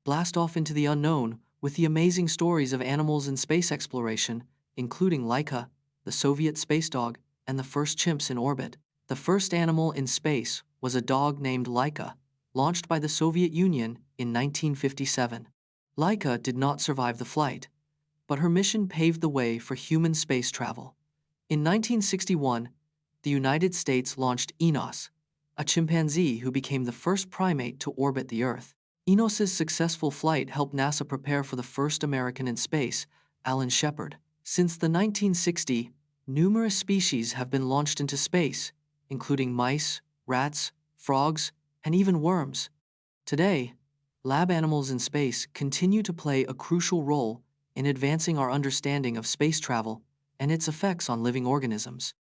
blast off into the unknown with the amazing stories of animals in space exploration, including Laika, the Soviet space dog, and the first chimps in orbit. The first animal in space was a dog named Laika, launched by the Soviet Union in 1957. Laika did not survive the flight, but her mission paved the way for human space travel. In 1961, the United States launched Enos, a chimpanzee who became the first primate to orbit the Earth. Enos's successful flight helped NASA prepare for the first American in space, Alan Shepard. Since the 1960s, numerous species have been launched into space, including mice, rats, frogs, and even worms. Today, lab animals in space continue to play a crucial role in advancing our understanding of space travel and its effects on living organisms.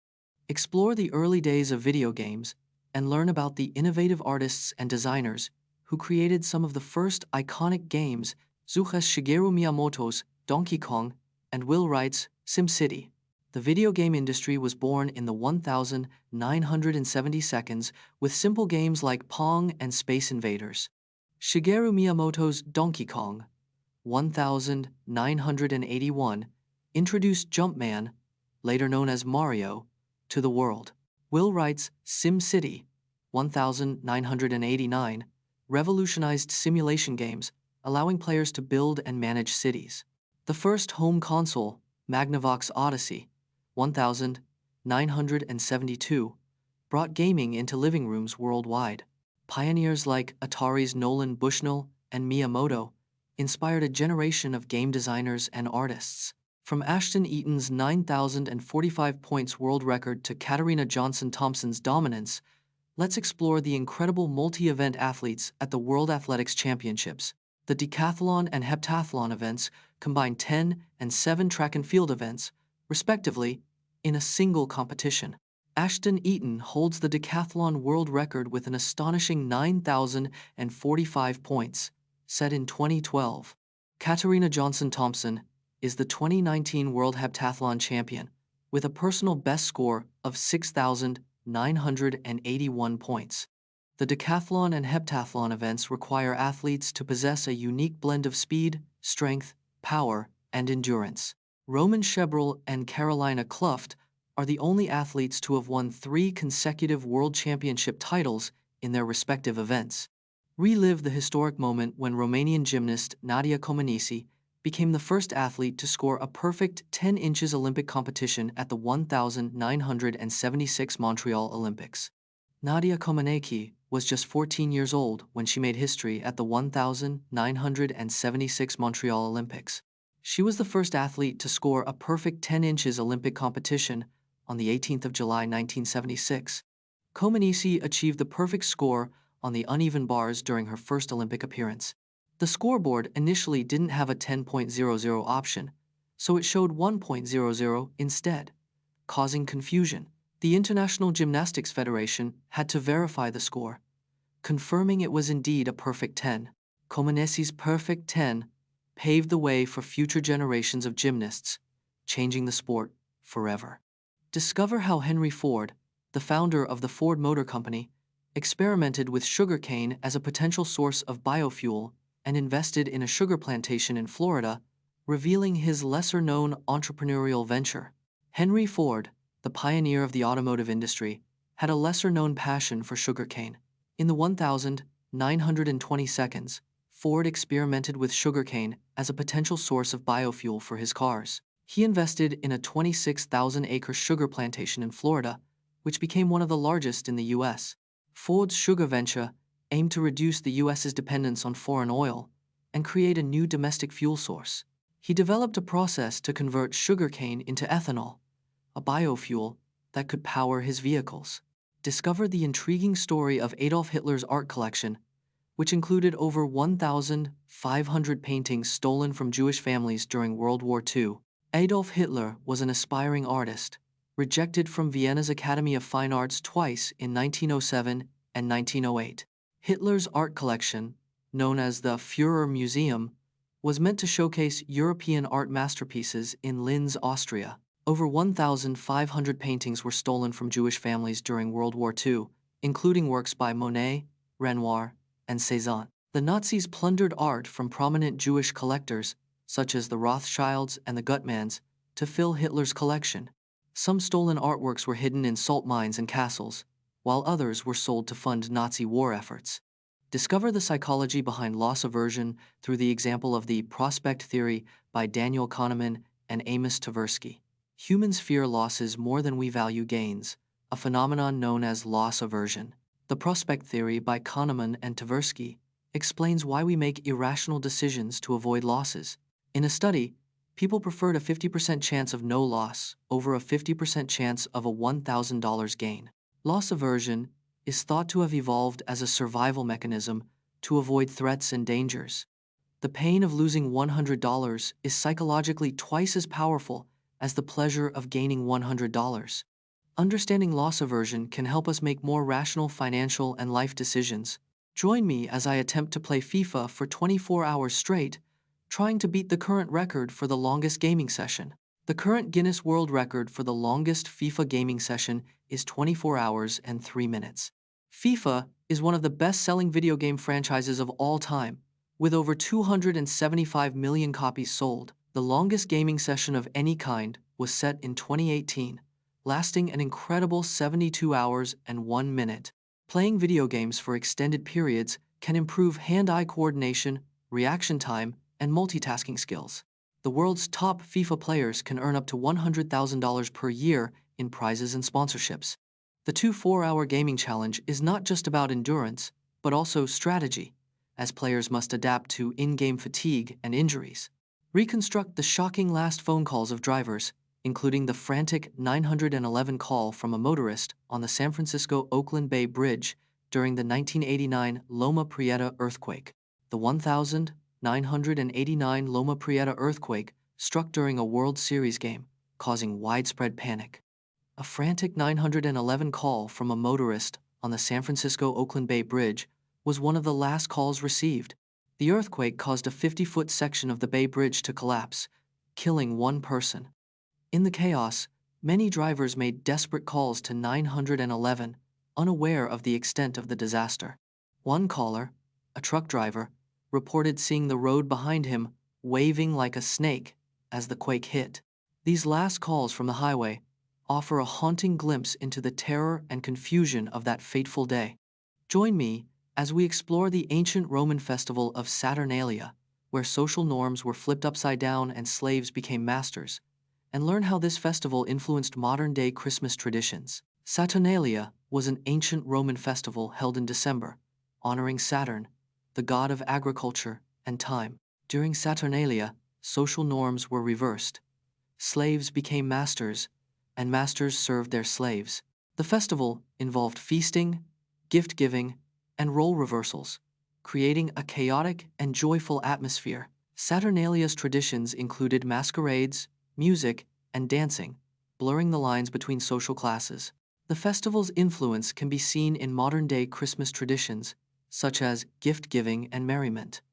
Explore the early days of video games and learn about the innovative artists and designers who created some of the first iconic games, such as Shigeru Miyamoto's Donkey Kong and Will Wright's SimCity. The video game industry was born in the 1970s with simple games like Pong and Space Invaders. Shigeru Miyamoto's Donkey Kong, 1981, introduced Jumpman, later known as Mario, to the world. Will Wright's SimCity, 1989, revolutionized simulation games, allowing players to build and manage cities. The first home console, Magnavox Odyssey, 1972, brought gaming into living rooms worldwide. Pioneers like Atari's Nolan Bushnell and Miyamoto inspired a generation of game designers and artists. From Ashton Eaton's 9,045 points world record to Katarina Johnson-Thompson's dominance, let's explore the incredible multi-event athletes at the World Athletics Championships. The Decathlon and Heptathlon events combine 10 and 7 track and field events, respectively, in a single competition. Ashton Eaton holds the decathlon world record with an astonishing 9,045 points, set in 2012. Katarina Johnson-Thompson is the 2019 World Heptathlon champion, with a personal best score of 6,981 points. The decathlon and heptathlon events require athletes to possess a unique blend of speed, strength, power, and endurance. Roman Shebrel and Carolina Kluft are the only athletes to have won 3 consecutive World Championship titles in their respective events. Relive the historic moment when Romanian gymnast Nadia Comăneci became the first athlete to score a perfect 10 inches Olympic competition at the 1976 Montreal Olympics. Nadia Comăneci was just 14 years old when she made history at the 1976 Montreal Olympics. She was the first athlete to score a perfect 10 inches Olympic competition on the 18th of July 1976. Comăneci achieved the perfect score on the uneven bars during her first Olympic appearance. The scoreboard initially didn't have a 10.00 option, so it showed 1.00 instead, causing confusion. The International Gymnastics Federation had to verify the score, confirming it was indeed a perfect 10. Comăneci's perfect 10 paved the way for future generations of gymnasts, changing the sport forever. Discover how Henry Ford, the founder of the Ford Motor Company, experimented with sugarcane as a potential source of biofuel and invested in a sugar plantation in Florida, revealing his lesser-known entrepreneurial venture. Henry Ford, the pioneer of the automotive industry, had a lesser-known passion for sugarcane. In the 1920 seconds, Ford experimented with sugarcane as a potential source of biofuel for his cars. He invested in a 26,000-acre sugar plantation in Florida, which became one of the largest in the U.S. Ford's sugar venture aimed to reduce the U.S.'s dependence on foreign oil and create a new domestic fuel source. He developed a process to convert sugarcane into ethanol, a biofuel that could power his vehicles. Discover the intriguing story of Adolf Hitler's art collection, which included over 1,500 paintings stolen from Jewish families during World War II. Adolf Hitler was an aspiring artist, rejected from Vienna's Academy of Fine Arts twice in 1907 and 1908. Hitler's art collection, known as the Führer Museum, was meant to showcase European art masterpieces in Linz, Austria. Over 1,500 paintings were stolen from Jewish families during World War II, including works by Monet, Renoir, and Cézanne. The Nazis plundered art from prominent Jewish collectors, such as the Rothschilds and the Gutmans, to fill Hitler's collection. Some stolen artworks were hidden in salt mines and castles, while others were sold to fund Nazi war efforts. Discover the psychology behind loss aversion through the example of the prospect theory by Daniel Kahneman and Amos Tversky. Humans fear losses more than we value gains, a phenomenon known as loss aversion. The prospect theory by Kahneman and Tversky explains why we make irrational decisions to avoid losses. In a study, people preferred a 50% chance of no loss over a 50% chance of a $1,000 gain. Loss aversion is thought to have evolved as a survival mechanism to avoid threats and dangers. The pain of losing $100 is psychologically twice as powerful as the pleasure of gaining $100. Understanding loss aversion can help us make more rational financial and life decisions. Join me as I attempt to play FIFA for 24 hours straight, trying to beat the current record for the longest gaming session. The current Guinness World Record for the longest FIFA gaming session is 24 hours and 3 minutes. FIFA is one of the best-selling video game franchises of all time, with over 275 million copies sold. The longest gaming session of any kind was set in 2018, lasting an incredible 72 hours and 1 minute. Playing video games for extended periods can improve hand-eye coordination, reaction time, and multitasking skills. The world's top FIFA players can earn up to $100,000 per year in prizes and sponsorships. The 4-hour gaming challenge is not just about endurance, but also strategy, as players must adapt to in-game fatigue and injuries. Reconstruct the shocking last phone calls of drivers, including the frantic 911 call from a motorist on the San Francisco-Oakland Bay Bridge during the 1989 Loma Prieta earthquake. The 1989 Loma Prieta earthquake struck during a World Series game, causing widespread panic. A frantic 911 call from a motorist on the San Francisco-Oakland Bay Bridge was one of the last calls received. The earthquake caused a 50-foot section of the Bay Bridge to collapse, killing one person. In the chaos, many drivers made desperate calls to 911, unaware of the extent of the disaster. One caller, a truck driver, reported seeing the road behind him waving like a snake as the quake hit. These last calls from the highway offer a haunting glimpse into the terror and confusion of that fateful day. Join me as we explore the ancient Roman festival of Saturnalia, where social norms were flipped upside down and slaves became masters, and learn how this festival influenced modern-day Christmas traditions. Saturnalia was an ancient Roman festival held in December, honoring Saturn, the god of agriculture and time. During Saturnalia, social norms were reversed. Slaves became masters, and masters served their slaves. The festival involved feasting, gift-giving, and role reversals, creating a chaotic and joyful atmosphere. Saturnalia's traditions included masquerades, music, and dancing, blurring the lines between social classes. The festival's influence can be seen in modern-day Christmas traditions, such as gift-giving and merriment.